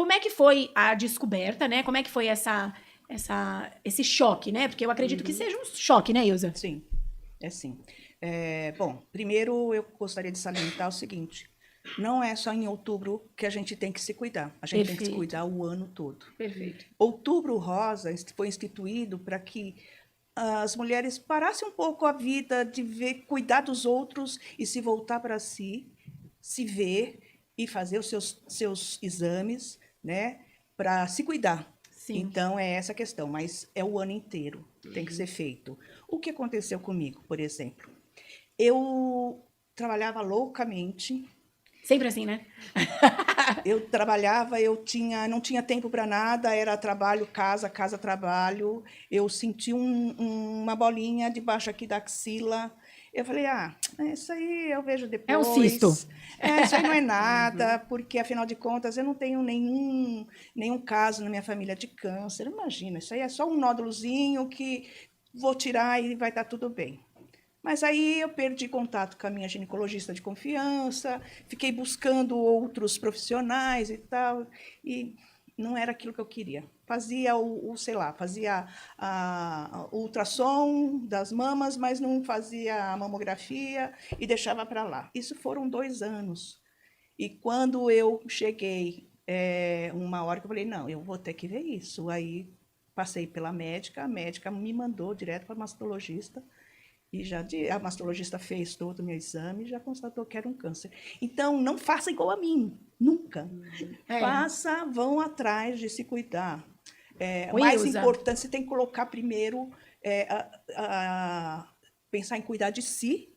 como é que foi a descoberta, né? Como é que foi esse choque, né? Porque eu acredito que seja um choque, né, Ilza? Sim, é sim. Bom, primeiro eu gostaria de salientar o seguinte: não é só em outubro que a gente tem que se cuidar, a gente tem que se Perfeito. cuidar o ano todo. Perfeito. Outubro Rosa foi instituído para que as mulheres parassem um pouco a vida de ver, cuidar dos outros e se voltar para si, se ver e fazer os seus exames, né, para se cuidar. Sim. Então, é essa a questão, mas é o ano inteiro, tem que ser feito. O que aconteceu comigo, por exemplo? Eu trabalhava loucamente. Sempre assim, né? Eu trabalhava, não tinha tempo para nada, era trabalho, casa, casa, trabalho. Eu senti uma bolinha debaixo aqui da axila. Eu falei, isso aí eu vejo É um cisto. depois. Isso aí não é nada, porque, afinal de contas, eu não tenho nenhum caso na minha família de câncer. Imagina, isso aí é só um nódulozinho que vou tirar e vai estar tudo bem. Mas aí eu perdi contato com a minha ginecologista de confiança, fiquei buscando outros profissionais e tal, e não era aquilo que eu queria. Fazia fazia o ultrassom das mamas, mas não fazia a mamografia e deixava para lá. Isso foram 2 anos. E quando eu cheguei, uma hora que eu falei, não, eu vou ter que ver isso. Aí passei pela médica, a médica me mandou direto para a mastologista, e a mastologista fez todo o meu exame e já constatou que era um câncer. Então, não faça igual a mim, nunca. Vão atrás de se cuidar. Mais Ilza, importante, você tem que colocar primeiro, pensar em cuidar de si,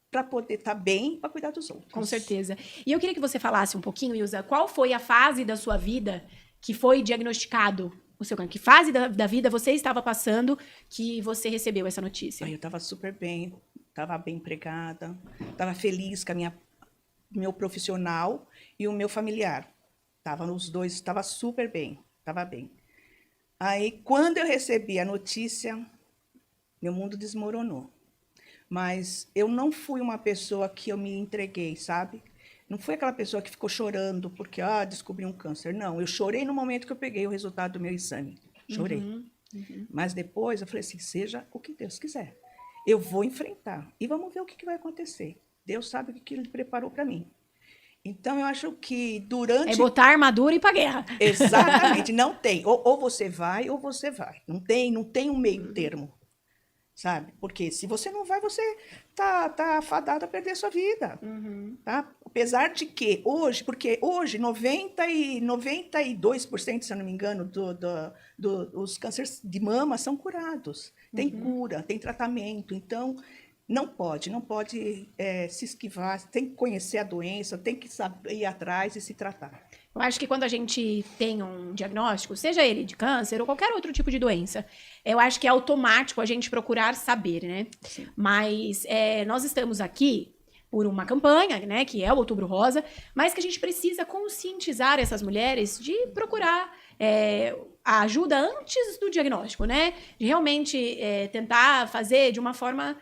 para poder estar bem, para cuidar dos outros. com certeza. E eu queria que você falasse um pouquinho, Ilza, qual foi a fase da sua vida que foi diagnosticado o seu câncer? Que fase da vida você estava passando que você recebeu essa notícia? Eu estava super bem, estava bem empregada, estava feliz com meu profissional e o meu familiar. Estava nos dois, estava super bem, estava bem. Aí, quando eu recebi a notícia, meu mundo desmoronou. Mas eu não fui uma pessoa que eu me entreguei, sabe? Não fui aquela pessoa que ficou chorando porque descobri um câncer. Não, eu chorei no momento que eu peguei o resultado do meu exame. Chorei. Mas depois eu falei assim, seja o que Deus quiser. Eu vou enfrentar e vamos ver o que vai acontecer. Deus sabe o que Ele preparou para mim. Então, eu acho que durante... É botar a armadura e ir pra guerra. Exatamente, não tem. Ou você vai, ou você vai. Não tem um meio termo, sabe? Porque se você não vai, você tá fadado a perder sua vida. Tá? Apesar de que porque hoje 92%, se eu não me engano, dos cânceres de mama são curados. Tem cura, tem tratamento. Então, não pode se esquivar, tem que conhecer a doença, tem que saber ir atrás e se tratar. Eu acho que quando a gente tem um diagnóstico, seja ele de câncer ou qualquer outro tipo de doença, eu acho que é automático a gente procurar saber, né? Sim. Mas nós estamos aqui por uma campanha, né, que é o Outubro Rosa, mas que a gente precisa conscientizar essas mulheres de procurar a ajuda antes do diagnóstico, né? De realmente tentar fazer de uma forma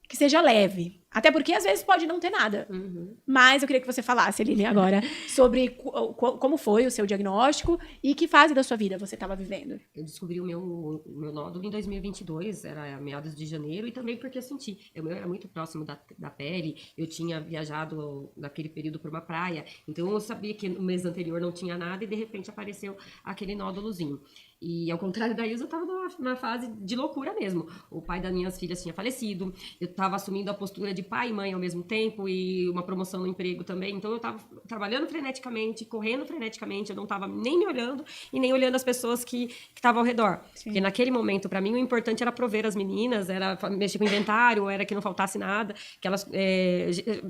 que seja leve. Até porque, às vezes, pode não ter nada. Mas eu queria que você falasse, Aline, agora, sobre como foi o seu diagnóstico e que fase da sua vida você estava vivendo. Eu descobri o meu nódulo em 2022, era meados de janeiro, e também porque eu senti. Eu era muito próximo da pele, eu tinha viajado naquele período para uma praia, então eu sabia que no mês anterior não tinha nada e, de repente, apareceu aquele nódulozinho. E, ao contrário da Ilza, eu estava numa fase de loucura mesmo. O pai das minhas filhas tinha falecido, eu estava assumindo a postura de pai e mãe ao mesmo tempo, e uma promoção no emprego também. Então, eu estava trabalhando freneticamente, correndo freneticamente, eu não estava nem me olhando e nem olhando as pessoas que estavam ao redor. Sim. Porque naquele momento, para mim, o importante era prover as meninas, era mexer com o inventário, era que não faltasse nada, que elas,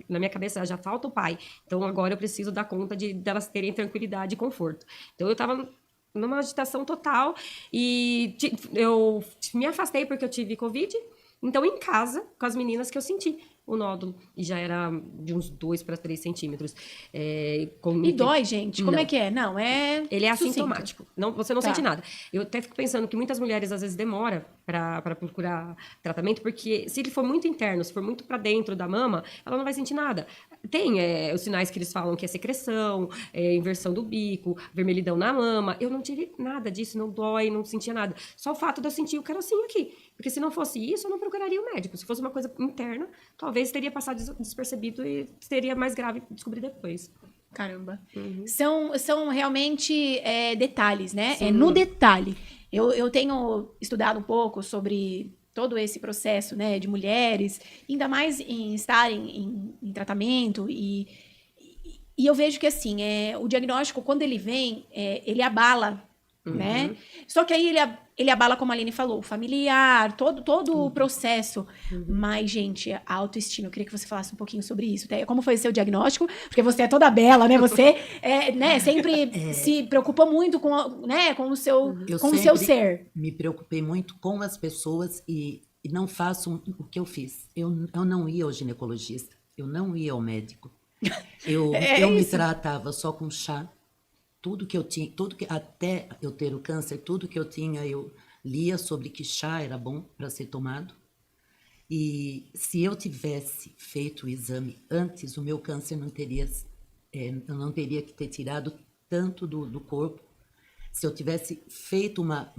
na minha cabeça, já falta o pai. Então, agora eu preciso dar conta delas terem tranquilidade e conforto. Então, eu estava numa agitação total, e eu me afastei porque eu tive Covid, então em casa, com as meninas que eu senti. o nódulo e já era de uns 2 para 3 centímetros. E dói, gente? Como é que é? Não, Ele é sucinto. assintomático. Não, você não Tá. sente nada. Eu até fico pensando que muitas mulheres às vezes demoram para procurar tratamento, porque se ele for muito interno, se for muito para dentro da mama, ela não vai sentir nada. Tem os sinais que eles falam que é secreção, inversão do bico, vermelhidão na mama. Eu não tive nada disso, não dói, não sentia nada. Só o fato de eu sentir o carocinho aqui. Porque se não fosse isso, eu não procuraria o médico. Se fosse uma coisa interna, talvez teria passado despercebido e seria mais grave descobrir depois. Caramba. Uhum. São realmente detalhes, né? Sim. É no detalhe. Eu tenho estudado um pouco sobre todo esse processo, né, de mulheres, ainda mais em estarem em tratamento e eu vejo que, assim, o diagnóstico, quando ele vem, ele abala, né? Só que aí ele abala, como a Aline falou, o familiar, todo o processo. Mas, gente, a autoestima, eu queria que você falasse um pouquinho sobre isso. Como foi o seu diagnóstico? Porque você é toda bela, né? Você né, sempre se preocupou muito com o seu, Eu com o seu sempre ser. me preocupei muito com as pessoas e não faço o que eu fiz. Eu não ia ao ginecologista, eu não ia ao médico. Eu me tratava só com chá. Tudo que eu tinha, até eu ter o câncer, tudo que eu tinha, eu lia sobre que chá era bom para ser tomado. E se eu tivesse feito o exame antes, o meu câncer não teria, eu não teria que ter tirado tanto do corpo. Se eu tivesse feito uma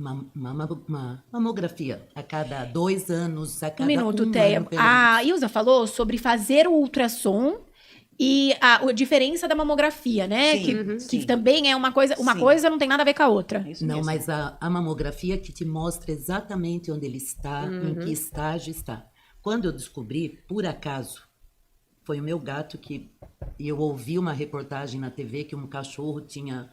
mamografia a cada 2 anos, a cada Um minuto, ano, Teia. pelo A menos. Ilza falou sobre fazer o ultrassom e a diferença da mamografia, né? Sim, Que sim. também é uma coisa Sim. coisa não tem nada a ver com a outra. Isso Não, mesmo. mas a mamografia que te mostra exatamente onde ele está, em que estágio está. Quando eu descobri, por acaso, foi o meu gato que eu ouvi uma reportagem na TV que um cachorro tinha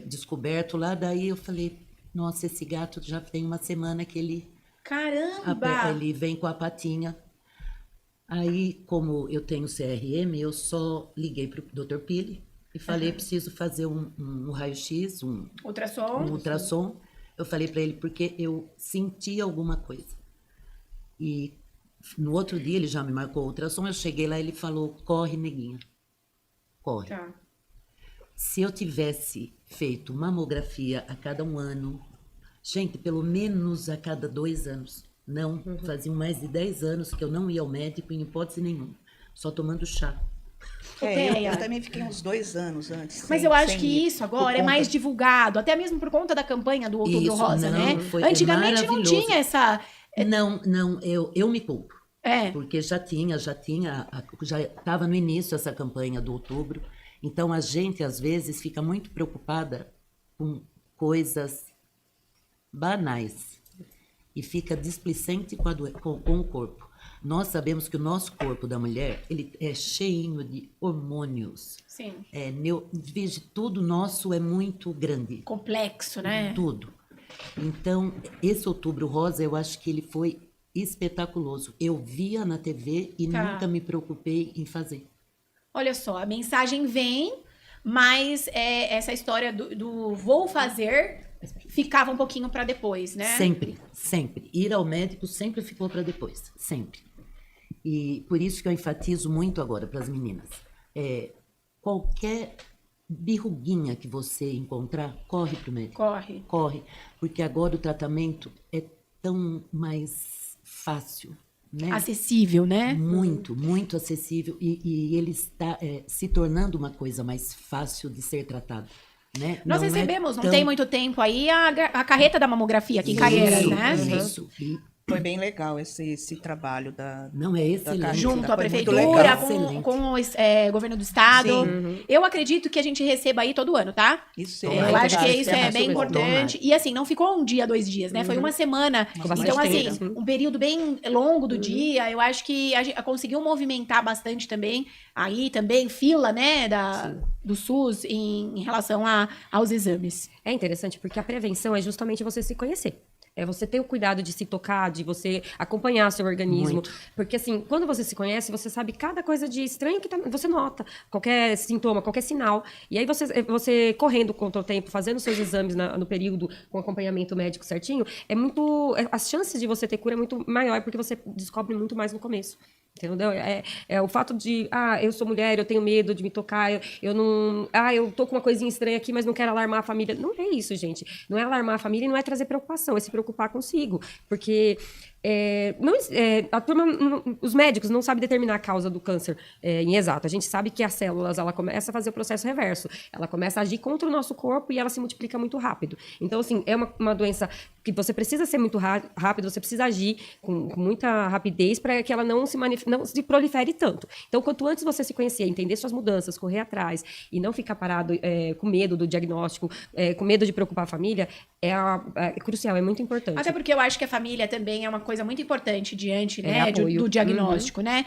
descoberto lá, daí eu falei, nossa, esse gato já tem uma semana que ele Caramba! vem com a patinha. Aí, como eu tenho CRM, eu só liguei para o Dr. Pili e falei, preciso fazer um raio-x, um ultrassom. Eu falei para ele porque eu senti alguma coisa. E no outro dia ele já me marcou o ultrassom, eu cheguei lá e ele falou, corre, neguinha, corre. Tá. Se eu tivesse feito mamografia a cada 1 ano, gente, pelo menos a cada 2 anos, não, faziam mais de 10 anos que eu não ia ao médico em hipótese nenhuma, só tomando chá. Eu também fiquei uns 2 anos antes. Mas eu acho que isso agora é mais divulgado, até mesmo por conta da campanha do Outubro Isso, Rosa, não, né? foi Antigamente não maravilhoso. tinha essa... Não, eu me culpo. É. Porque já estava no início essa campanha do outubro. Então, a gente, às vezes, fica muito preocupada com coisas banais e fica displicente com o corpo. Nós sabemos que o nosso corpo da mulher, ele é cheio de hormônios. Sim. Veja, tudo nosso é muito grande. Complexo, né? Tudo. Então, esse Outubro Rosa, eu acho que ele foi espetaculoso. Eu via na TV e nunca me preocupei em fazer. Olha só, a mensagem vem, mas essa história do vou fazer ficava um pouquinho para depois, né? Sempre, sempre. Ir ao médico sempre ficou para depois, sempre. E por isso que eu enfatizo muito agora para as meninas. Qualquer birruguinha que você encontrar, corre para o médico. Corre. Corre, porque agora o tratamento é tão mais fácil, né? Acessível, né? Muito, muito acessível e ele está se tornando uma coisa mais fácil de ser tratado, né? Nós Não recebemos, é não tem muito tempo aí, a carreta da mamografia aqui em Caieiras, né? Isso. E Foi bem legal esse trabalho da... não é excelente. carta. Junto à Foi muito prefeitura, legal. Excelente. com o governo do estado. Sim. Eu acredito que a gente receba aí todo ano, tá? Isso Eu Tomara. acho que isso é bem Tomara. importante. E assim, não ficou 1 dia, 2 dias, né? Foi uma semana. bastante Então, assim, tempo. um período bem longo do dia. Eu acho que a gente conseguiu movimentar bastante também. Aí também fila, né, do SUS em relação aos exames. É interessante porque a prevenção é justamente você se conhecer. É você ter o cuidado de se tocar, de você acompanhar seu organismo. Muito. Porque, assim, quando você se conhece, você sabe cada coisa de estranho que você nota. Qualquer sintoma, qualquer sinal. E aí, você correndo contra o tempo, fazendo seus exames no período, com acompanhamento médico certinho, as chances de você ter cura é muito maior, porque você descobre muito mais no começo. Entendeu? É o fato de, eu sou mulher, eu tenho medo de me tocar, eu não... eu tô com uma coisinha estranha aqui, mas não quero alarmar a família. Não é isso, gente. Não é alarmar a família e não é trazer preocupação, é se preocupar consigo. Porque a turma, os médicos não sabem determinar a causa do câncer em exato. A gente sabe que as células, ela começa a fazer o processo reverso. Ela começa a agir contra o nosso corpo e ela se multiplica muito rápido. Então, assim, é uma doença que você precisa ser muito rápido, você precisa agir com muita rapidez para que ela não se prolifere tanto. Então, quanto antes você se conhecer, entender suas mudanças, correr atrás e não ficar parado com medo do diagnóstico, com medo de preocupar a família, é crucial, é muito importante. Até porque eu acho que a família também é uma coisa muito importante diante, né, apoio. do diagnóstico, né?